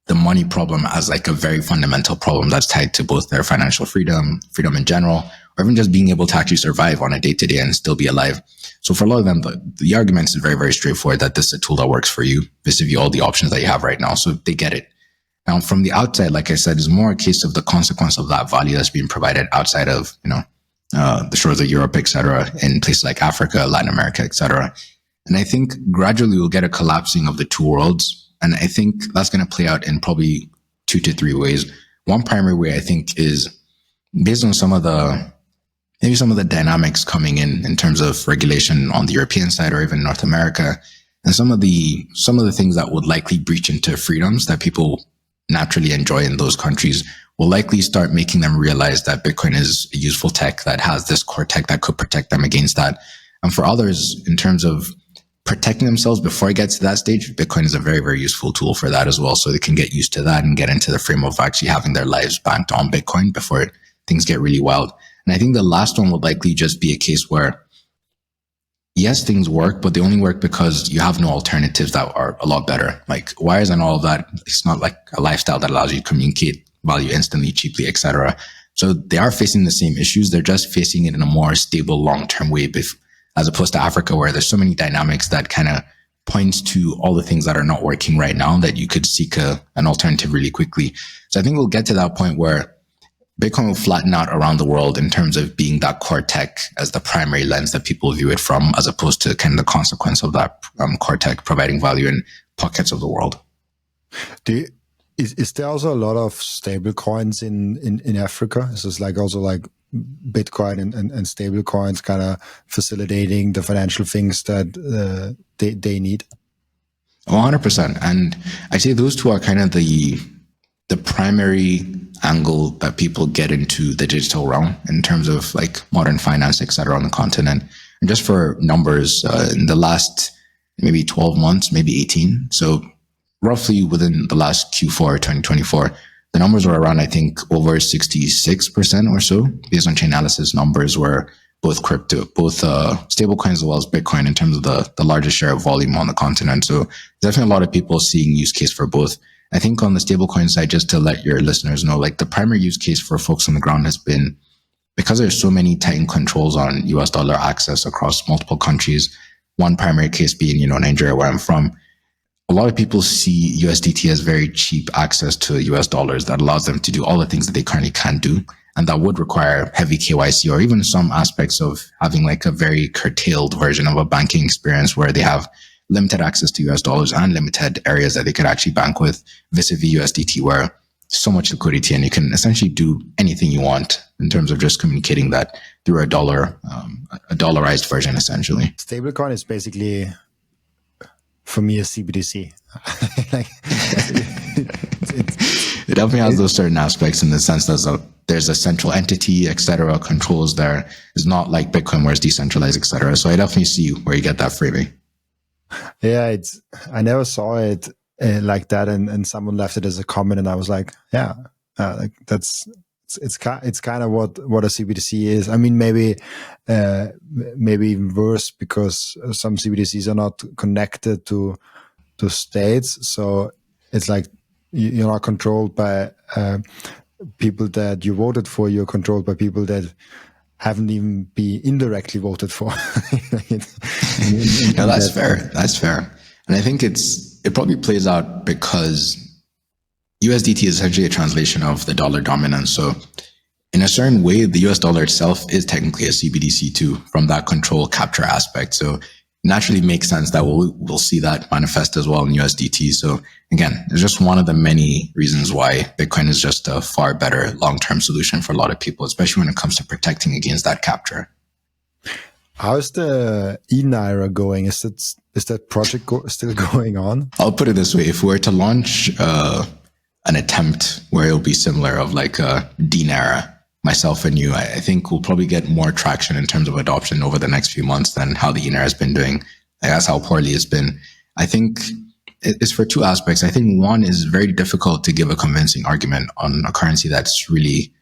the money problem as like a very fundamental problem that's tied to both their financial freedom in general, or even just being able to actually survive on a day-to-day and still be alive. So for a lot of them, the argument is very, very straightforward that this is a tool that works for you vis-a-vis all the options that you have right now. So they get it. Now, from the outside, like I said, is more a case of the consequence of that value that's being provided outside of, the shores of Europe, etc., in places like Africa, Latin America, etc. And I think gradually we'll get a collapsing of the two worlds. And I think that's going to play out in probably 2 to 3 ways. One primary way, I think, is based on some of the dynamics coming in terms of regulation on the European side or even North America, and some of the things that would likely breach into freedoms that people naturally enjoy in those countries will likely start making them realize that Bitcoin is a useful tech that has this core tech that could protect them against that. And for others, in terms of protecting themselves before it gets to that stage, Bitcoin is a very, very useful tool for that as well. So they can get used to that and get into the frame of actually having their lives banked on Bitcoin before things get really wild. And I think the last one would likely just be a case where, yes, things work, but they only work because you have no alternatives that are a lot better. Like wires and all of that, it's not like a lifestyle that allows you to communicate value instantly, cheaply, etc. So they are facing the same issues. They're just facing it in a more stable, long-term way, as opposed to Africa, where there's so many dynamics that kind of points to all the things that are not working right now that you could seek an alternative really quickly. So I think we'll get to that point where Bitcoin will flatten out around the world in terms of being that core tech as the primary lens that people view it from, as opposed to kind of the consequence of that core tech providing value in pockets of the world. Is there also a lot of stable coins in Africa? Is this like also like Bitcoin and stable coins kind of facilitating the financial things that they need? 100%. And I say those two are kind of the primary angle that people get into the digital realm in terms of like modern finance, et cetera, on the continent. And just for numbers, in the last maybe 12 months, maybe 18. So roughly within the last Q4 2024, the numbers were around, I think, over 66% or so, based on Chainalysis numbers, were both stablecoins as well as Bitcoin in terms of the largest share of volume on the continent. So definitely a lot of people seeing use case for both. I think on the stablecoin side, just to let your listeners know, like the primary use case for folks on the ground has been, because there's so many tightened controls on US dollar access across multiple countries, one primary case being, Nigeria, where I'm from. A lot of people see USDT as very cheap access to US dollars that allows them to do all the things that they currently can't do. And that would require heavy KYC or even some aspects of having like a very curtailed version of a banking experience where they have limited access to US dollars and limited areas that they could actually bank with, vis-a-vis USDT, where so much liquidity and you can essentially do anything you want in terms of just communicating that through a dollarized version, essentially. Stablecoin is basically, for me, a CBDC. It definitely has those certain aspects in the sense that there's a central entity, etc., controls there. It's not like Bitcoin where it's decentralized, etc. So I definitely see where you get that framing. Yeah, I never saw it like that, and someone left it as a comment, and I was like, yeah, like it's kind of what a CBDC is. I mean, maybe even worse, because some CBDCs are not connected to states, so it's like you're not controlled by people that you voted for. You're controlled by people that haven't even been indirectly voted for. No, that's fair. That's fair. And I think it probably plays out because USDT is essentially a translation of the dollar dominance. So in a certain way, the US dollar itself is technically a CBDC too, from that control capture aspect. So naturally makes sense that we'll see that manifest as well in USDT. So again, it's just one of the many reasons why Bitcoin is just a far better long-term solution for a lot of people, especially when it comes to protecting against that capture. How's the e-Naira going? Is that project still going on? I'll put it this way. If we were to launch an attempt where it'll be similar of like a D-Naira, myself and you, I think we'll probably get more traction in terms of adoption over the next few months than how the e-Naira has been doing. That's how poorly it's been. I think it's for two aspects. I think one is very difficult to give a convincing argument on a currency that's really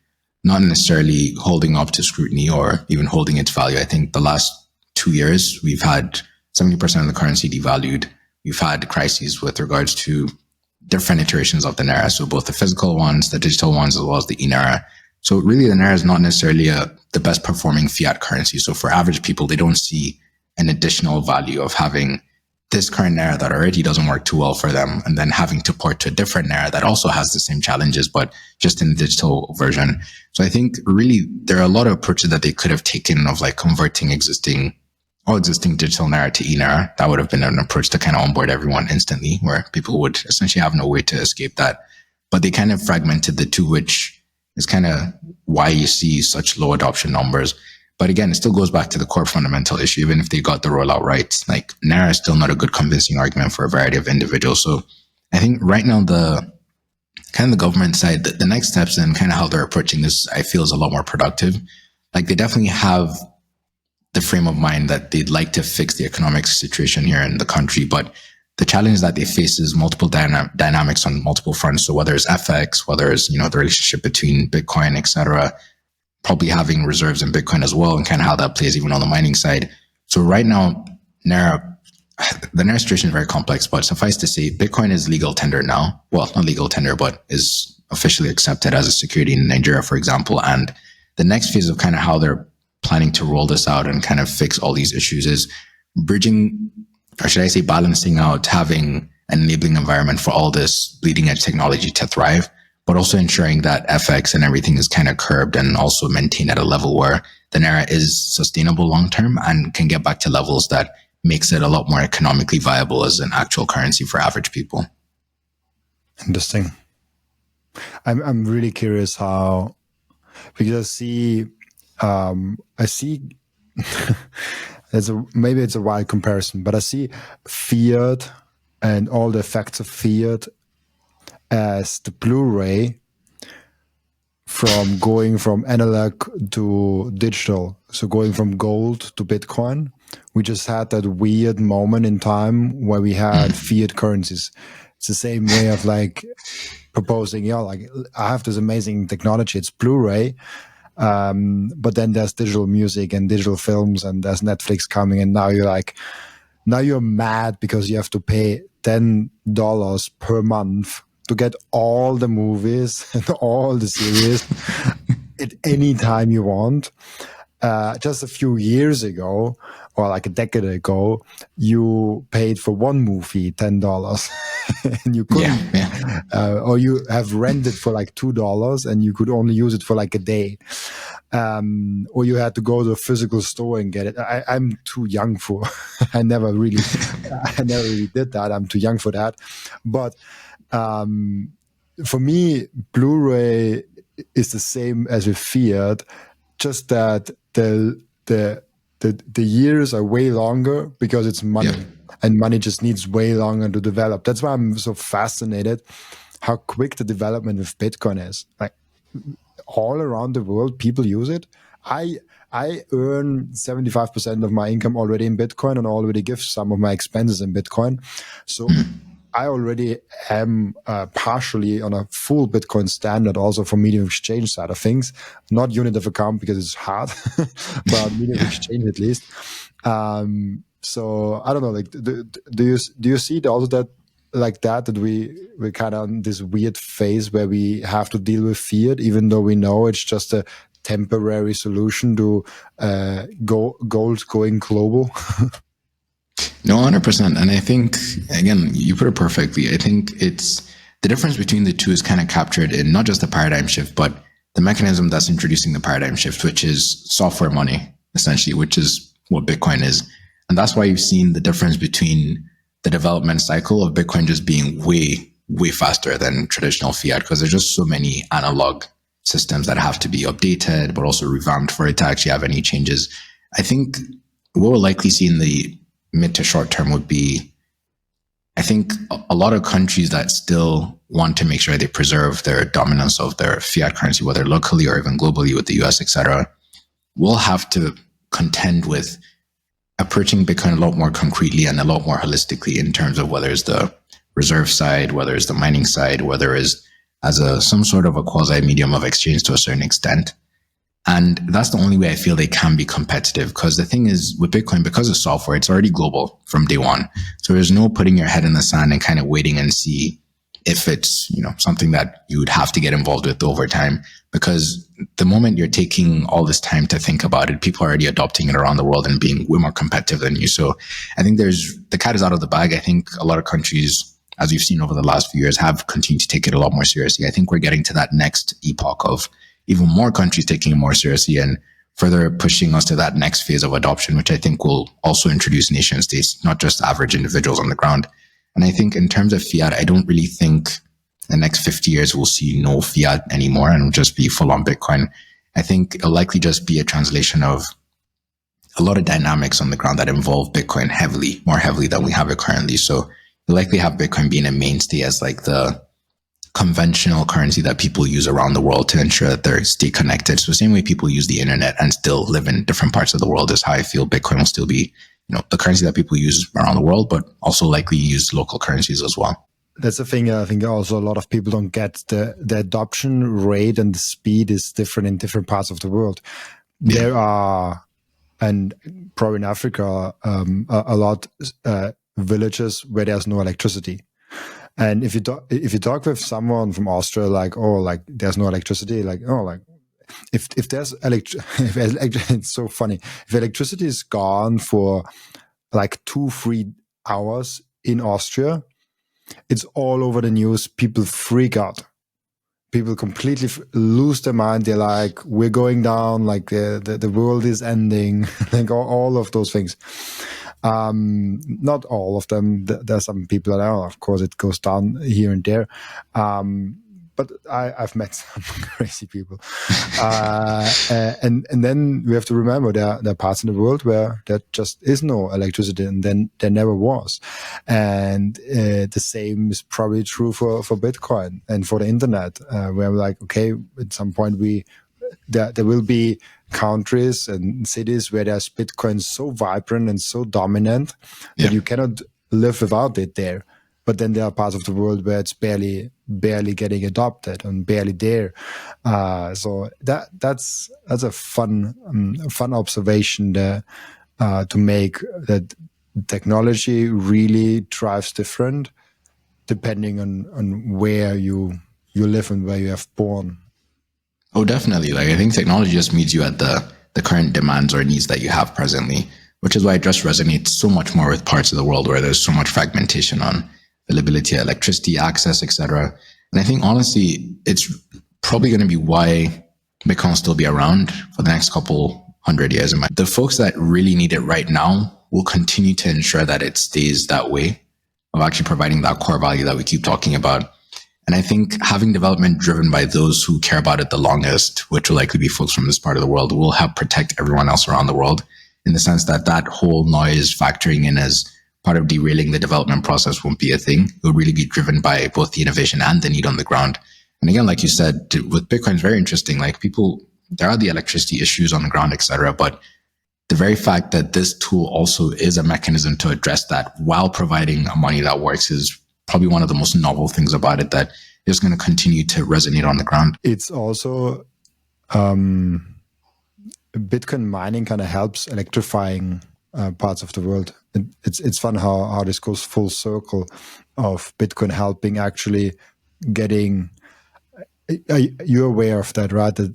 not necessarily holding up to scrutiny or even holding its value. I think the last 2 years, we've had 70% of the currency devalued. We've had crises with regards to different iterations of the Naira. So both the physical ones, the digital ones, as well as the e-Naira. So really, the Naira is not necessarily the best performing fiat currency. So for average people, they don't see an additional value of having this current Naira that already doesn't work too well for them, and then having to port to a different Naira that also has the same challenges, but just in the digital version. So I think really there are a lot of approaches that they could have taken of like converting all existing digital Naira to e-Naira. That would have been an approach to kind of onboard everyone instantly, where people would essentially have no way to escape that. But they kind of fragmented the two, which is kind of why you see such low adoption numbers. But again, it still goes back to the core fundamental issue. Even if they got the rollout right, like Naira is still not a good convincing argument for a variety of individuals. So I think right now, the government side, the next steps and kind of how they're approaching this, I feel is a lot more productive. Like they definitely have the frame of mind that they'd like to fix the economic situation here in the country, but the challenge that they face is multiple dynamics on multiple fronts. So whether it's FX, whether it's, the relationship between Bitcoin, et cetera, probably having reserves in Bitcoin as well, and kind of how that plays even on the mining side. So right now, the Naira situation is very complex, but suffice to say, Bitcoin is legal tender now. Well, not legal tender, but is officially accepted as a security in Nigeria, for example. And the next phase of kind of how they're planning to roll this out and kind of fix all these issues is bridging, or should I say balancing out, having an enabling environment for all this bleeding edge technology to thrive, but also ensuring that FX and everything is kind of curbed and also maintained at a level where the Naira is sustainable long-term and can get back to levels that makes it a lot more economically viable as an actual currency for average people. Interesting. I'm really curious how, because I see maybe it's a wild comparison, but I see fiat and all the effects of fiat as the Blu-ray from going from analog to digital. So going from gold to Bitcoin. We just had that weird moment in time where we had fiat currencies. It's the same way of like proposing, like I have this amazing technology, it's Blu-ray, but then there's digital music and digital films, and there's Netflix coming, and now you're mad because you have to pay $10 per month to get all the movies and all the series at any time you want. Just a few years ago, or like a decade ago, you paid for one movie $10 and you couldn't, or you have rented for like $2 and you could only use it for like a day. Or you had to go to a physical store and get it. I'm too young for, I never really did that. I'm too young for that. But, for me, Blu-ray is the same as with fiat, just that the years are way longer because it's money, and money just needs way longer to develop. That's why I'm so fascinated how quick the development of Bitcoin is. Like all around the world, people use it. I earn 75% of my income already in Bitcoin and already give some of my expenses in Bitcoin. So I already am partially on a full Bitcoin standard also for medium exchange side of things, not unit of account because it's hard, but medium exchange at least. So I don't know, like, do you see it also that we're kind of on this weird phase where we have to deal with fiat, even though we know it's just a temporary solution to gold going global? No, 100%. And I think, again, you put it perfectly. I think it's the difference between the two is kind of captured in not just the paradigm shift, but the mechanism that's introducing the paradigm shift, which is software money, essentially, which is what Bitcoin is. And that's why you've seen the difference between the development cycle of Bitcoin just being way, way faster than traditional fiat, because there's just so many analog systems that have to be updated, but also revamped for it to actually have any changes. I think what we'll likely see in the mid to short term would be, I think, a lot of countries that still want to make sure they preserve their dominance of their fiat currency, whether locally or even globally with the US, etc., will have to contend with approaching Bitcoin a lot more concretely and a lot more holistically in terms of whether it's the reserve side, whether it's the mining side, whether it's as some sort of a quasi-medium of exchange to a certain extent. And that's the only way I feel they can be competitive. Because the thing is, with Bitcoin, because of software, it's already global from day one. So there's no putting your head in the sand and kind of waiting and see if it's, something that you would have to get involved with over time. Because the moment you're taking all this time to think about it, people are already adopting it around the world and being way more competitive than you. So I think the cat is out of the bag. I think a lot of countries, as we've seen over the last few years, have continued to take it a lot more seriously. I think we're getting to that next epoch of even more countries taking it more seriously and further pushing us to that next phase of adoption, which I think will also introduce nation states, not just average individuals on the ground. And I think in terms of fiat, I don't really think the next 50 years we'll see no fiat anymore and it'll just be full on Bitcoin. I think it'll likely just be a translation of a lot of dynamics on the ground that involve Bitcoin more heavily than we have it currently. So you'll likely have Bitcoin being a mainstay as like the conventional currency that people use around the world to ensure that they stay connected. So the same way people use the internet and still live in different parts of the world is how I feel Bitcoin will still be, the currency that people use around the world, but also likely use local currencies as well. That's the thing. I think also a lot of people don't get the adoption rate and the speed is different in different parts of the world. Yeah. There are, and probably in Africa, a lot villages where there's no electricity. And if you talk with someone from Austria, there's no electricity, if there's it's so funny. If electricity is gone for 2-3 hours in Austria, it's all over the news. People freak out. People completely lose their mind. They're like, we're going down, the world is ending, all of those things. Not all of them. There's some people that are, of course, it goes down here and there. But I've met some crazy people. And then we have to remember there are parts in the world where there just is no electricity, and then there never was. And the same is probably true for Bitcoin and for the internet, where we're like, okay, at some point there will be countries and cities where there's Bitcoin so vibrant and so dominant that you cannot live without it there. But then there are parts of the world where it's barely getting adopted and barely there. So that's a fun observation there, to make, that technology really drives different depending on where you live and where you have born. Oh, definitely. I think technology just meets you at the current demands or needs that you have presently, which is why it just resonates so much more with parts of the world where there's so much fragmentation on availability of electricity, access, etc. And I think, honestly, it's probably going to be why Bitcoin will still be around for the next couple 100 years. The folks that really need it right now will continue to ensure that it stays that way, of actually providing that core value that we keep talking about. And I think having development driven by those who care about it the longest, which will likely be folks from this part of the world, will help protect everyone else around the world, in the sense that that whole noise factoring in as part of derailing the development process won't be a thing. It will really be driven by both the innovation and the need on the ground. And again, like you said, with Bitcoin, it's very interesting. Like there are the electricity issues on the ground, etc. But the very fact that this tool also is a mechanism to address that while providing a money that works is probably one of the most novel things about it that is going to continue to resonate on the ground. It's also Bitcoin mining kind of helps electrifying parts of the world. It's fun how this goes full circle of Bitcoin helping actually getting. You're aware of that, right? That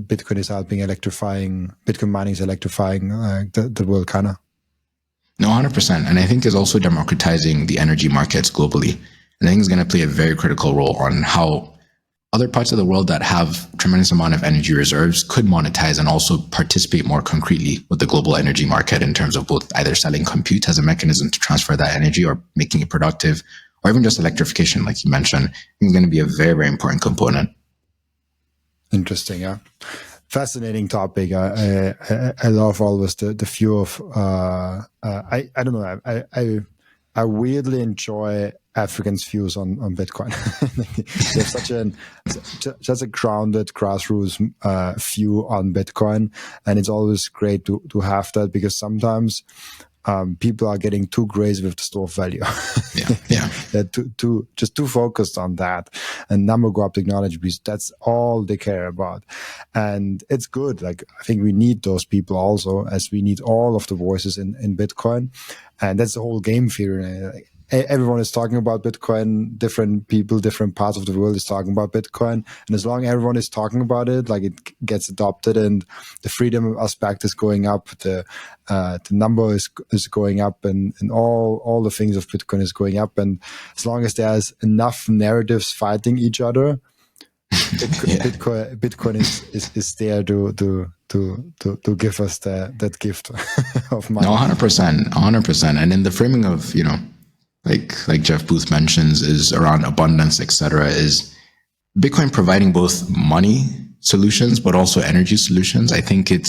Bitcoin is helping Bitcoin mining is electrifying the world, kind of. No, 100%. And I think is also democratizing the energy markets globally. And I think it's going to play a very critical role on how other parts of the world that have tremendous amount of energy reserves could monetize and also participate more concretely with the global energy market in terms of both either selling compute as a mechanism to transfer that energy or making it productive, or even just electrification, like you mentioned. I think it's going to be a very, very important component. Interesting, yeah. Fascinating topic. I love always the view of I don't know. I weirdly enjoy Africans' views on Bitcoin. They have such a grounded grassroots view on Bitcoin, and it's always great to have that, because sometimes people are getting too crazy with the store of value. They're too focused on that, and number grab technology, because that's all they care about. And it's good. Like, I think we need those people also, as we need all of the voices in Bitcoin. And that's the whole game theory. Everyone is talking about Bitcoin. Different people, different parts of the world is talking about Bitcoin. And as long as everyone is talking about it, like, it gets adopted, and the freedom aspect is going up, the number is going up, and all the things of Bitcoin is going up. And as long as there's enough narratives fighting each other, Bitcoin is there to give us that gift of money. No, 100%. And in the framing of, like Jeff Booth mentions, is around abundance, etc., is Bitcoin providing both money solutions but also energy solutions. I think it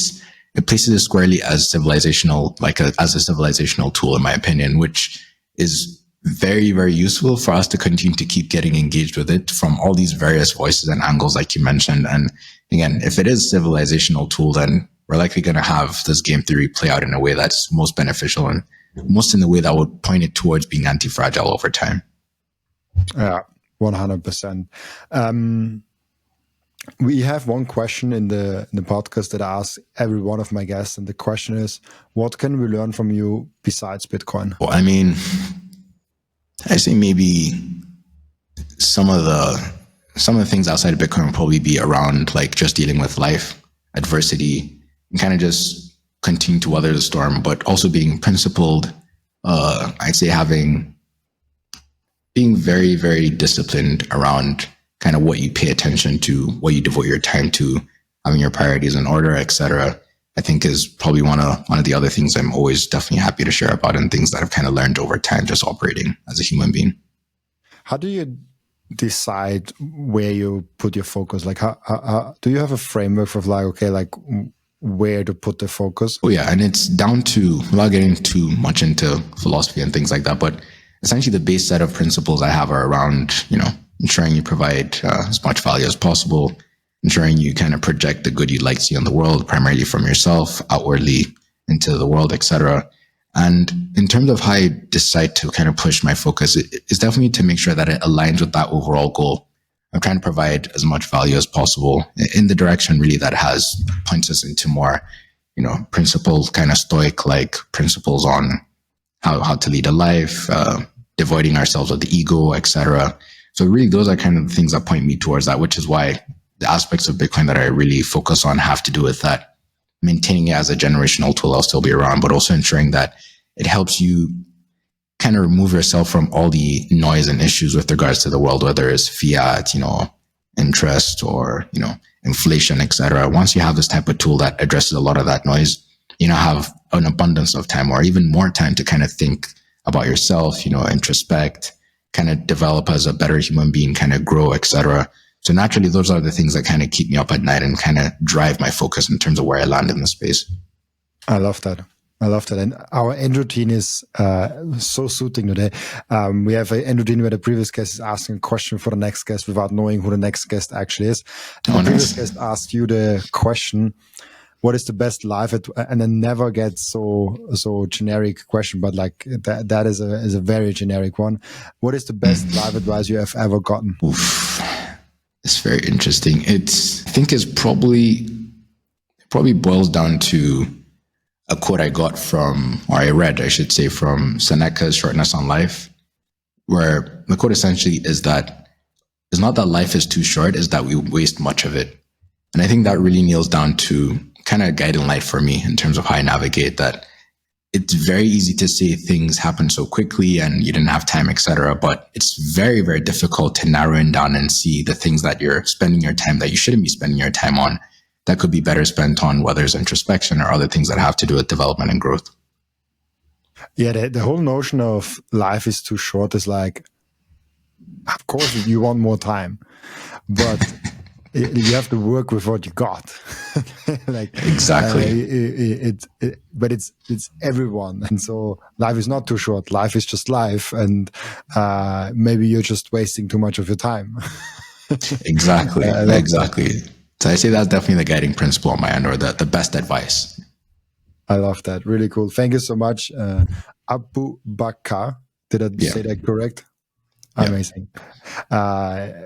places it squarely as civilizational, as a civilizational tool, in my opinion, which is very, very useful for us to continue to keep getting engaged with it from all these various voices and angles, like you mentioned. And again, if it is a civilizational tool, then we're likely going to have this game theory play out in a way that's most beneficial and most in the way that would point it towards being anti-fragile over time. Yeah, 100%. We have one question in the podcast that I ask every one of my guests, and the question is, what can we learn from you besides Bitcoin? Well, I mean, I say maybe some of the things outside of Bitcoin will probably be around, like, just dealing with life, adversity, and kind of just continue to weather the storm, but also being principled. I'd say being very, very disciplined around kind of what you pay attention to, what you devote your time to, having your priorities in order, etc. I think is probably one of the other things I'm always definitely happy to share about, and things that I've kind of learned over time just operating as a human being. How do you decide where you put your focus? Like, how do you have a framework of, like, okay, like, where to put the focus? Oh yeah, and it's down to, without getting too much into philosophy and things like that, but essentially the base set of principles I have are around, ensuring you provide as much value as possible, ensuring you kind of project the good you'd like to see in the world, primarily from yourself, outwardly into the world, etc. And in terms of how I decide to kind of push my focus, it's definitely to make sure that it aligns with that overall goal. I'm trying to provide as much value as possible in the direction really that points us into more, principled, kind of stoic, like, principles on how to lead a life, devoiding ourselves of the ego, etc. So really those are kind of the things that point me towards that, which is why the aspects of Bitcoin that I really focus on have to do with that. Maintaining it as a generational tool, I'll still be around, but also ensuring that it helps you kind of remove yourself from all the noise and issues with regards to the world, whether it's fiat, interest, or, inflation, etc. Once you have this type of tool that addresses a lot of that noise, have an abundance of time, or even more time, to kind of think about yourself, introspect, kind of develop as a better human being, kind of grow, etc. So naturally, those are the things that kind of keep me up at night and kind of drive my focus in terms of where I land in the space. I love that. I love that. And our end routine is so suiting today. We have an end routine where the previous guest is asking a question for the next guest without knowing who the next guest actually is. And the previous guest asked you the question, what is the best life and then never get so generic question, but like that is a very generic one. What is the best life advice you have ever gotten? Oof. It's very interesting. I think it's probably boils down to a quote I got from, or I read, I should say, from Seneca's Shortness on Life, where the quote essentially is that it's not that life is too short, it's that we waste much of it. And I think that really nails down to kind of guiding life for me in terms of how I navigate that. It's very easy to say things happen so quickly and you didn't have time, etc. But it's very, very difficult to narrow it down and see the things that you're spending your time that you shouldn't be spending your time on that could be better spent on, whether it's introspection or other things that have to do with development and growth. Yeah, the whole notion of life is too short is like, of course you want more time, but you have to work with what you got. Like exactly. But it's everyone, and so life is not too short. Life is just life, and maybe you're just wasting too much of your time. Exactly. So I say that's definitely the guiding principle on my end, or the best advice. I love that. Really cool. Thank you so much, Abubakar. Did I say that correct? Yep. Amazing.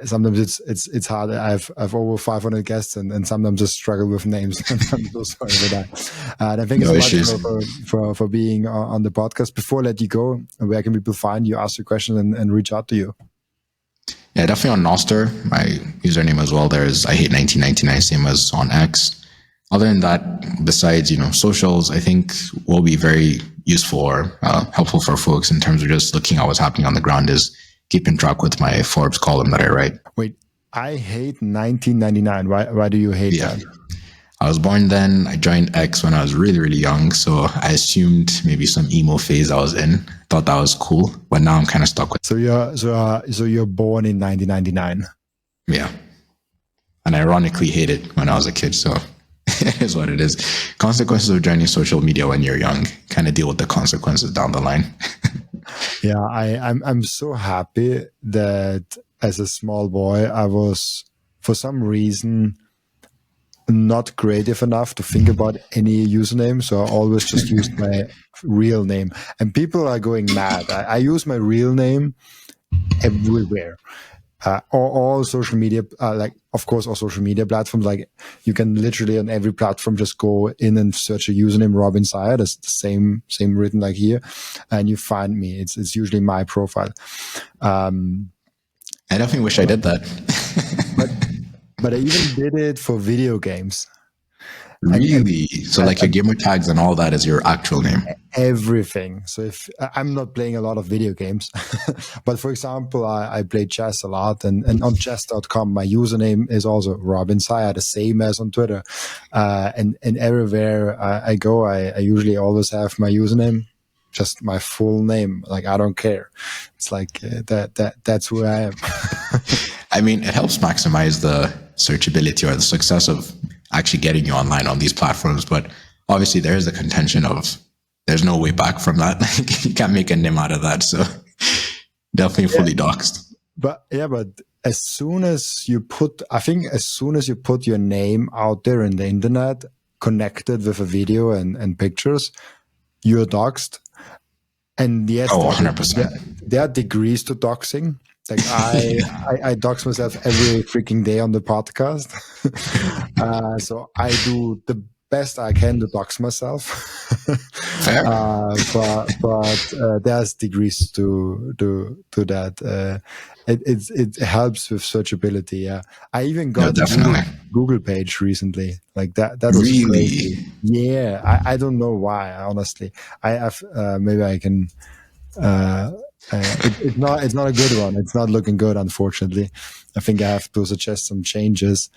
Sometimes it's hard. I've over 500 guests, and sometimes just struggle with names. I'm so sorry for that. And thank you so much for being on the podcast. Before I let you go, where can people find you, ask your question, and reach out to you? Yeah, definitely on Nostr. My username as well there is I hate1999, same as on X. Other than that, besides, socials, I think will be very useful or helpful for folks in terms of just looking at what's happening on the ground is keeping track with my Forbes column that I write. Wait, I hate 1999. Why do you hate that? I was born then. I joined X when I was really, really young. So I assumed maybe some emo phase I was in. Thought that was cool. But now I'm kind of stuck with it. So you're born in 1999. Yeah. And I ironically hate it when I was a kid. So it is what it is. Consequences of joining social media when you're young. Kind of deal with the consequences down the line. Yeah, I'm so happy that as a small boy, I was, for some reason, not creative enough to think about any username. So I always just used my real name. And people are going mad. I use my real name everywhere. All social media, of course, all social media platforms. Like you can literally on every platform just go in and search a username, Robin Seyr. That's the same written like here, and you find me. It's usually my profile. I definitely wish I did that. but I even did it for video games. Really? So like your gamer tags and all that is your actual name? Everything. So if I'm not playing a lot of video games, but for example, I play chess a lot, and on chess.com, my username is also Robin Seyr, the same as on Twitter. And everywhere I go, I usually always have my username, just my full name. Like, I don't care. It's like that's who I am. I mean, it helps maximize the searchability or the success of actually getting you online on these platforms. But obviously there is a contention of there's no way back from that. You can't make a name out of that. So definitely fully doxed. But as soon as you put your name out there in the internet, connected with a video and pictures, you're doxed. And yes, 100%. There are degrees to doxing. Like I dox myself every freaking day on the podcast. So I do the best I can to dox myself. Fair. But there's degrees to that. It helps with searchability. Yeah, I even got a Google page recently. Like that was really crazy. Yeah, I don't know why. Honestly, I have maybe I can. It's not a good one. It's not looking good, unfortunately. I think I have to suggest some changes.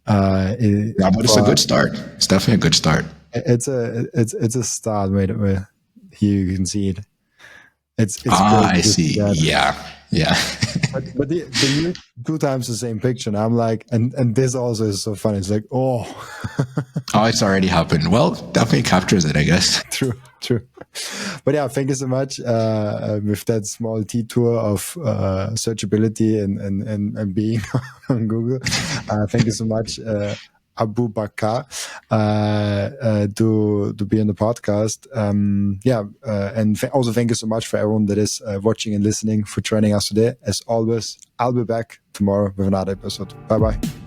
But it's a good start. It's definitely a good start. It's a start. Wait, here you can see it. It's I see. Yeah. but the 2 times the same picture. And I'm like, and this also is so funny. It's like, oh, it's already happened. Well, definitely captures it, I guess. True. True. But yeah, thank you so much with that small detour of searchability and being on Google. Thank you so much, Abubakar, to be on the podcast. And also thank you so much for everyone that is watching and listening, for joining us today. As always, I'll be back tomorrow with another episode. Bye-bye.